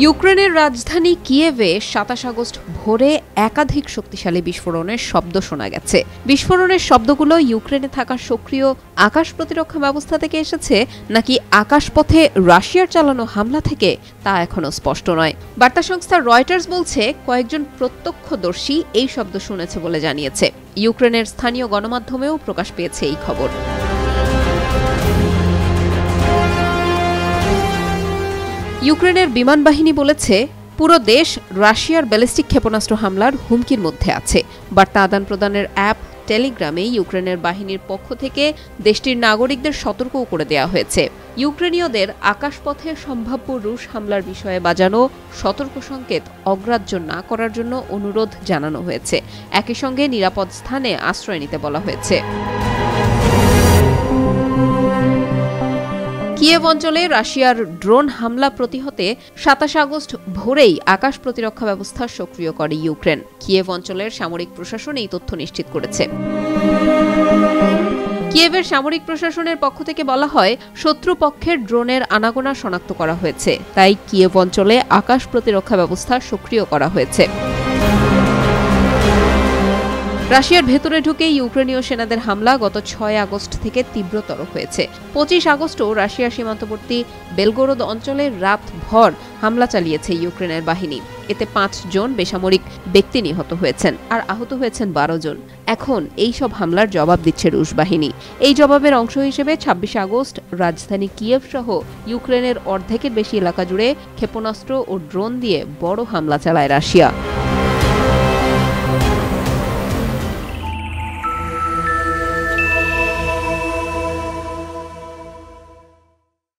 ইউক্রেনের রাজধানী কিয়েভে ২৭ আগস্ট ভোরে একাধিক শক্তিশালী বিস্ফোরণের শব্দ শোনা গেছে। বিস্ফোরণের শব্দগুলো ইউক্রেনে থাকা সক্রিয় আকাশ প্রতিরক্ষা ব্যবস্থা থেকে এসেছে নাকি আকাশপথে রাশিয়ার চালানো হামলা থেকে তা এখনো স্পষ্ট নয়। বার্তা সংস্থা রয়টার্স বলছে, কয়েকজন প্রত্যক্ষদর্শী এই শব্দ শুনেছে বলে জানিয়েছে। ইউক্রেনের স্থানীয় গণমাধ্যমেও প্রকাশ পেয়েছে এই খবর। ইউক্রেনের বিমান বাহিনী বলেছে, পুরো দেশ রাশিয়ার ব্যালিস্টিক ক্ষেপণাস্ত্র হামলার হুমকির মধ্যে আছে। বার্তা আদান প্রদানের অ্যাপ টেলিগ্রামে ইউক্রেনের বাহিনীর পক্ষ থেকে দেশটির নাগরিকদের সতর্কও করে দেওয়া হয়েছে। ইউক্রেনীয়দের আকাশপথে সম্ভাব্য রুশ হামলার বিষয়ে বাজানো সতর্ক সংকেত অগ্রাহ্য না করার জন্য অনুরোধ জানানো হয়েছে। একই সঙ্গে নিরাপদ স্থানে আশ্রয় নিতে বলা হয়েছে। কিয়েভ অঞ্চলে রাশিয়ার ড্রোন হামলা প্রতিহতে ২৭ আগস্ট ভোরেই আকাশ প্রতিরক্ষা ব্যবস্থা সক্রিয় করে ইউক্রেন। কিয়েভ অঞ্চলের সামরিক প্রশাসন এই তথ্য নিশ্চিত করেছে। কিয়েভের সামরিক প্রশাসনের পক্ষ থেকে বলা হয়, শত্রুপক্ষের ড্রোনের আনাগোনা শনাক্ত করা হয়েছে, তাই কিয়েভ অঞ্চলে আকাশ প্রতিরক্ষা ব্যবস্থা সক্রিয় করা হয়েছে। রাশিয়ার ভেতরে ঢুকে ইউক্রেনীয় সেনাদের হামলা গত ৬ আগস্ট থেকে তীব্রতর হয়েছে। ২৫ আগস্টও রাশিয়ার সীমান্তবর্তী বেলগোরোদ অঞ্চলে রাতভর হামলা চালিয়েছে ইউক্রেনের বাহিনী। এতে ৫ জন বেসামরিক ব্যক্তি নিহত হয়েছেন আর আহত হয়েছেন ১২ জন। এখন এই সব হামলার জবাব দিচ্ছে রুশ বাহিনী। এই জবাবের অংশ হিসেবে ২৬ আগস্ট রাজধানী কিয়েভ সহ ইউক্রেনের অর্ধেকের বেশি এলাকা জুড়ে ক্ষেপণাস্ত্র ও ড্রোন দিয়ে বড় হামলা চালায় রাশিয়া।